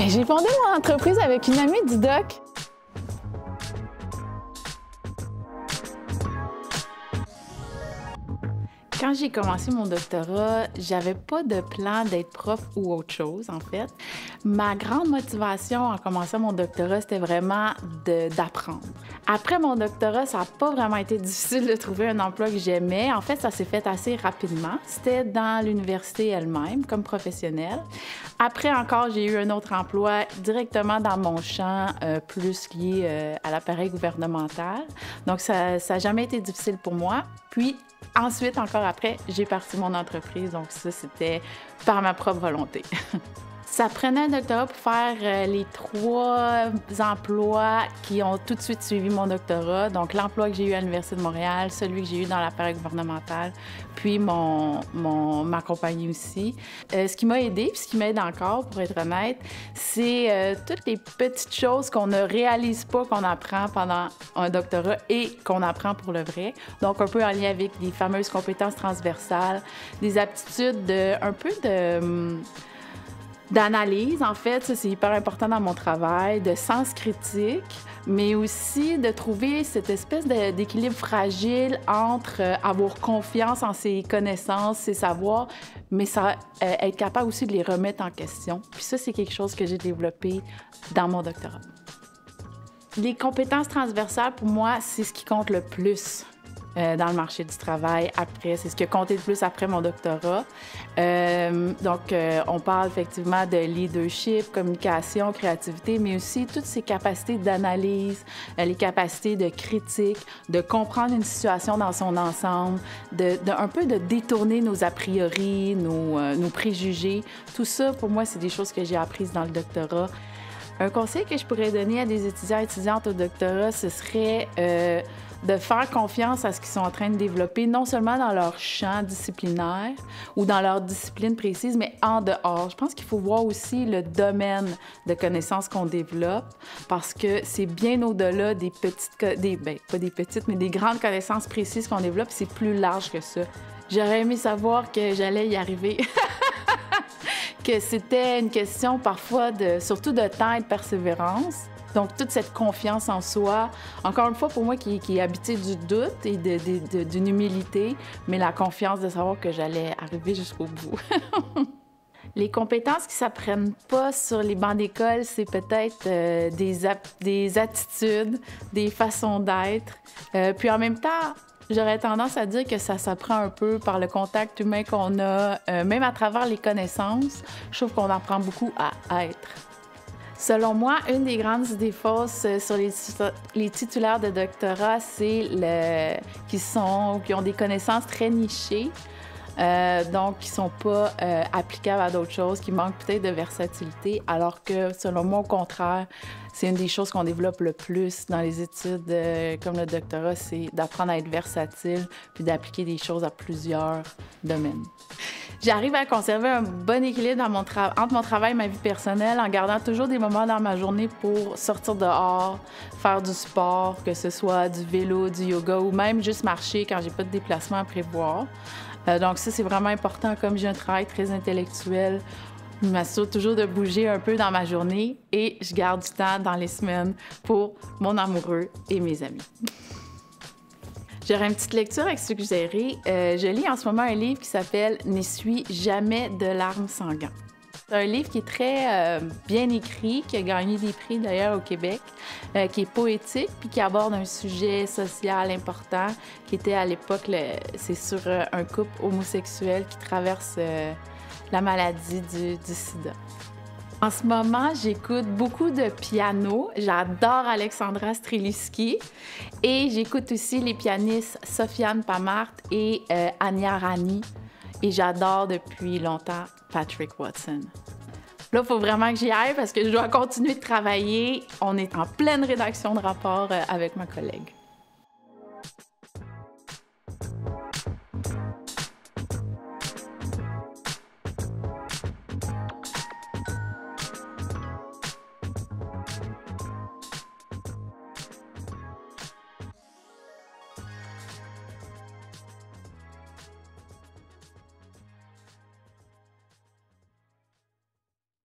Ben, j'ai fondé mon entreprise avec une amie du doc. Quand j'ai commencé mon doctorat, j'avais pas de plan d'être prof ou autre chose, en fait. Ma grande motivation en commençant mon doctorat, c'était vraiment d'apprendre. Après mon doctorat, ça n'a pas vraiment été difficile de trouver un emploi que j'aimais. En fait, ça s'est fait assez rapidement. C'était dans l'université elle-même, comme professionnelle. Après encore, j'ai eu un autre emploi directement dans mon champ, plus lié à l'appareil gouvernemental. Donc, ça n'a jamais été difficile pour moi. Puis, ensuite, encore après, j'ai parti mon entreprise. Donc, ça, c'était par ma propre volonté. Ça prenait un doctorat pour faire les 3 emplois qui ont tout de suite suivi mon doctorat. Donc, l'emploi que j'ai eu à l'Université de Montréal, celui que j'ai eu dans l'appareil gouvernemental, puis ma compagnie aussi. Ce qui m'a aidé, puis ce qui m'aide encore, pour être honnête, c'est toutes les petites choses qu'on ne réalise pas qu'on apprend pendant un doctorat et qu'on apprend pour le vrai. Donc, un peu en lien avec les fameuses compétences transversales, des aptitudes d'analyse, en fait, ça c'est hyper important dans mon travail, de sens critique, mais aussi de trouver cette espèce d'équilibre fragile entre avoir confiance en ses connaissances, ses savoirs, mais être capable aussi de les remettre en question. Puis ça, c'est quelque chose que j'ai développé dans mon doctorat. Les compétences transversales, pour moi, c'est ce qui compte le plus dans le marché du travail après. C'est ce qui a compté le plus après mon doctorat. On parle effectivement de leadership, communication, créativité, mais aussi toutes ces capacités d'analyse, les capacités de critique, de comprendre une situation dans son ensemble, un peu de détourner nos a priori, nos préjugés. Tout ça, pour moi, c'est des choses que j'ai apprises dans le doctorat. Un conseil que je pourrais donner à des étudiants et étudiantes au doctorat, ce serait de faire confiance à ce qu'ils sont en train de développer, non seulement dans leur champ disciplinaire ou dans leur discipline précise, mais en dehors. Je pense qu'il faut voir aussi le domaine de connaissances qu'on développe, parce que c'est bien au-delà des des grandes connaissances précises qu'on développe, c'est plus large que ça. J'aurais aimé savoir que j'allais y arriver. Que c'était une question parfois surtout de temps et de persévérance. Donc, toute cette confiance en soi, encore une fois, pour moi, qui est habitée du doute et d'une humilité, mais la confiance de savoir que j'allais arriver jusqu'au bout. Les compétences qui ne s'apprennent pas sur les bancs d'école, c'est peut-être des attitudes, des façons d'être. Puis en même temps, j'aurais tendance à dire que ça s'apprend un peu par le contact humain qu'on a, même à travers les connaissances. Je trouve qu'on apprend beaucoup à être. Selon moi, une des grandes idées fausses sur les titulaires de doctorat, c'est qui ont des connaissances très nichées, donc qui ne sont pas applicables à d'autres choses, qui manquent peut-être de versatilité, alors que, selon moi, au contraire, c'est une des choses qu'on développe le plus dans les études comme le doctorat, c'est d'apprendre à être versatile puis d'appliquer des choses à plusieurs domaines. J'arrive à conserver un bon équilibre entre mon travail et ma vie personnelle en gardant toujours des moments dans ma journée pour sortir dehors, faire du sport, que ce soit du vélo, du yoga ou même juste marcher quand j'ai pas de déplacement à prévoir. Donc ça, c'est vraiment important. Comme j'ai un travail très intellectuel, je m'assure toujours de bouger un peu dans ma journée et je garde du temps dans les semaines pour mon amoureux et mes amis. J'aurais une petite lecture à suggérer. Je lis en ce moment un livre qui s'appelle « N'essuie jamais de larmes sans gants ». C'est un livre qui est très bien écrit, qui a gagné des prix d'ailleurs au Québec, qui est poétique puis qui aborde un sujet social important qui était à l'époque, c'est sur un couple homosexuel qui traverse la maladie du sida. En ce moment, j'écoute beaucoup de piano. J'adore Alexandra Streliski et j'écoute aussi les pianistes Sofiane Pamart et Anya Rani. Et j'adore depuis longtemps Patrick Watson. Là, il faut vraiment que j'y aille parce que je dois continuer de travailler. On est en pleine rédaction de rapport avec ma collègue.